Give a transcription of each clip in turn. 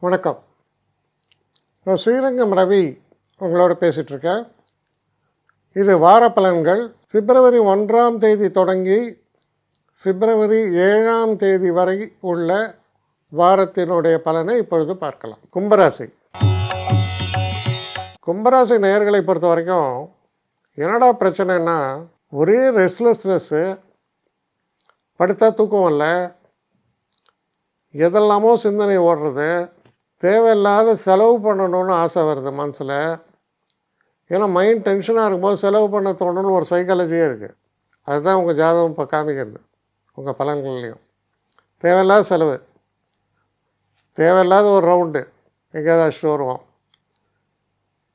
வணக்கம். நான் ஸ்ரீரங்கம் ரவி உங்களோட பேசிகிட்ருக்கேன். இது வார பலன்கள். பிப்ரவரி 1ஆம் தேதி தொடங்கி பிப்ரவரி 7ஆம் தேதி வரை உள்ள வாரத்தினுடைய பலனை இப்பொழுது பார்க்கலாம். கும்பராசி நேயர்களை பொறுத்த வரைக்கும் என்னடா பிரச்சனைன்னா, ஒரே ரெஸ்ட்லெஸ்னஸ்ஸு, படுத்தா தூக்கம் இல்லை, எதெல்லாமோ சிந்தனை ஓடுறது, தேவையில்லாத செலவு பண்ணணுன்னு ஆசை வருது மனசில். ஏன்னா மைண்ட் டென்ஷனாக இருக்கும்போது செலவு பண்ண தோணுன்னு ஒரு சைக்காலஜியே இருக்குது. அதுதான் உங்கள் ஜாதகம் இப்போ காமிக்கிறது. உங்கள் பலன்கள்லையும் தேவையில்லாத செலவு, தேவையில்லாத ஒரு ரவுண்டு எங்கேயாவது அடிச்சுட்டு வருவோம்.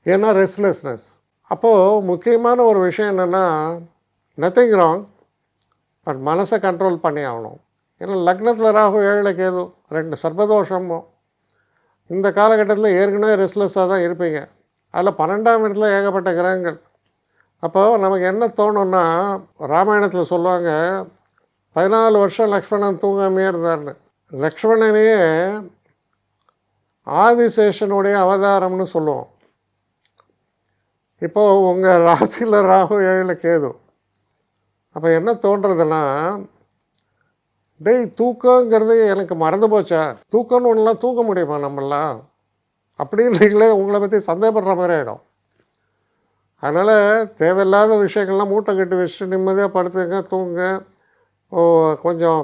ஏன்னா ரெஸ்ட்லெஸ்னஸ். அப்போது முக்கியமான ஒரு விஷயம் என்னென்னா, நத்திங் ராங், பட் மனசை கண்ட்ரோல் பண்ணி ஆகணும். ஏன்னா லக்னத்தில் ராகு, 7 கேது, 2 சர்பதோஷமும். இந்த காலகட்டத்தில் ஏற்கனவே ரெஸ்ட்லெஸ்ஸாக தான் இருப்பீங்க. அதில் 12ஆம் இடத்துல ஏகப்பட்ட கிரகங்கள். அப்போது நமக்கு என்ன தோணுன்னா, ராமாயணத்தில் சொல்லுவாங்க 14 வருஷம் லக்ஷ்மணன் தூங்காமையே இருந்தார்னு. லக்ஷ்மணனையே ஆதிசேஷனுடைய அவதாரம்னு சொல்லுவோம். இப்போது உங்கள் ராசியில் ராகு, 7 கேது. அப்போ என்ன தோன்றதுன்னா, தூக்கங்கிறது எனக்கு மறந்து போச்சா, தூக்கம்னு ஒன்றுலாம் தூக்க முடியுமா நம்மளாம் அப்படின்றீங்களே, உங்களை பற்றி சந்தேகப்படுற மாதிரி ஆகிடும். அதனால் தேவையில்லாத விஷயங்கள்லாம் மூட்டை கட்டி வச்சுட்டு நிம்மதியாக படுத்துங்க, தூங்குங்க. கொஞ்சம்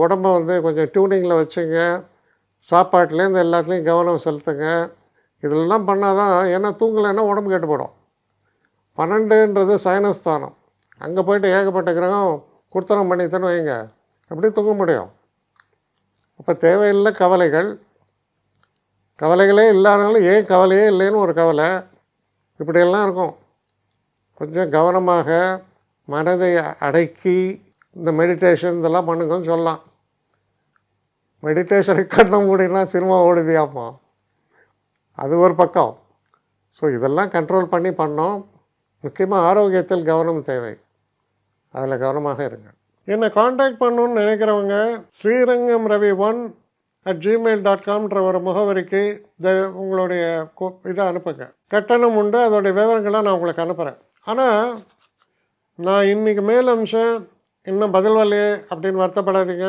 உடம்பை கொஞ்சம் டியூனிங்கில் வச்சுங்க. சாப்பாட்டுலேருந்து எல்லாத்துலேயும் கவனம் செலுத்துங்க. இதெல்லாம் பண்ணால் தான், ஏன்னா தூங்கலைன்னா உடம்பு கெட்டு போடும். 12ன்றது சயனஸ்தானம். அங்கே போய்ட்டு ஏகப்பட்ட கிரகம் குடுத்தனம் பண்ணித்தன்னு வைங்க, எப்படி தூங்க முடியும்? அப்போ தேவையில்லை கவலைகளே இல்லாதனாலும் ஏன் கவலையே இல்லைன்னு ஒரு கவலை, இப்படியெல்லாம் இருக்கும். கொஞ்சம் கவனமாக மனதை அடக்கி இந்த மெடிடேஷன் இதெல்லாம் பண்ணுங்கன்னு சொல்லலாம். மெடிடேஷனுக்கு கண்ண மூடினா சினிமா ஓடுதியாப்பா, அது ஒரு பக்கம். ஸோ இதெல்லாம் கண்ட்ரோல் பண்ணி பண்ணோம். முக்கியமாக ஆரோக்கியத்தில் கவனம் தேவை, அதில் கவனமாக இருங்க. என்னை காண்டாக்ட் பண்ணணுன்னு நினைக்கிறவங்க srirangam.ravi1@gmail.com ஒரு முகவரிக்கு உங்களுடைய இதை அனுப்புங்க. கட்டணம் உண்டு, அதோடைய விவரங்களை நான் உங்களுக்கு அனுப்புகிறேன். ஆனால் நான் இன்றைக்கி மேல் அம்சம் இன்னும் பதில் வரலையே அப்படின்னு வருத்தப்படாதீங்க.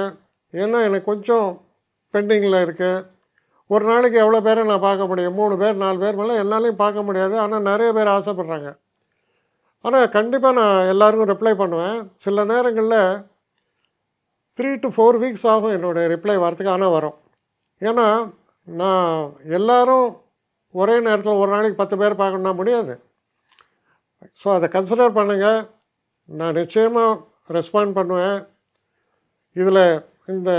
ஏன்னா எனக்கு கொஞ்சம் பெண்டிங்கில் இருக்குது. ஒரு நாளைக்கு எவ்வளோ பேரை நான் பார்க்க முடியும்? 3 பேர் 4 பேர் மேலே என்னாலையும் பார்க்க முடியாது. ஆனால் நிறைய பேர் ஆசைப்பட்றாங்க. ஆனால் கண்டிப்பாக நான் எல்லாருக்கும் ரிப்ளை பண்ணுவேன். சில நேரங்களில் 3 to 4 வீக்ஸ் ஆகும் என்னுடைய ரிப்ளை வரத்துக்கு. ஆனால் வரும். ஏன்னா நான் எல்லோரும் ஒரே நேரத்தில் ஒரு நாளைக்கு 10 பேர் பார்க்கணுன்னா முடியாது. ஸோ அதை கன்சிடர் பண்ணுங்கள். நான் நிச்சயமாக ரெஸ்பாண்ட் பண்ணுவேன். இதில் இந்த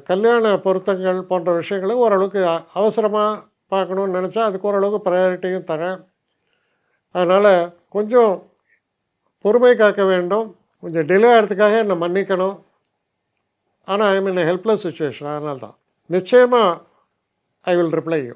கல்யாண பொருத்தங்கள் போன்ற விஷயங்களுக்கு ஓரளவுக்கு அவசரமாக பார்க்கணுன்னு நினச்சா அதுக்கு ஓரளவுக்கு ப்ரையாரிட்டியும் தரேன். அதனால் கொஞ்சம் பொறுமை காக்க வேண்டும். கொஞ்சம் டிலே ஆகிறதுக்காக என்னை மன்னிக்கணும். ஆனால் ஐ மீன் ஹெல்ப்லெஸ் சுச்சுவேஷன். அதனால தான் நிச்சயமாக ஐ வில் ரிப்ளை யூ.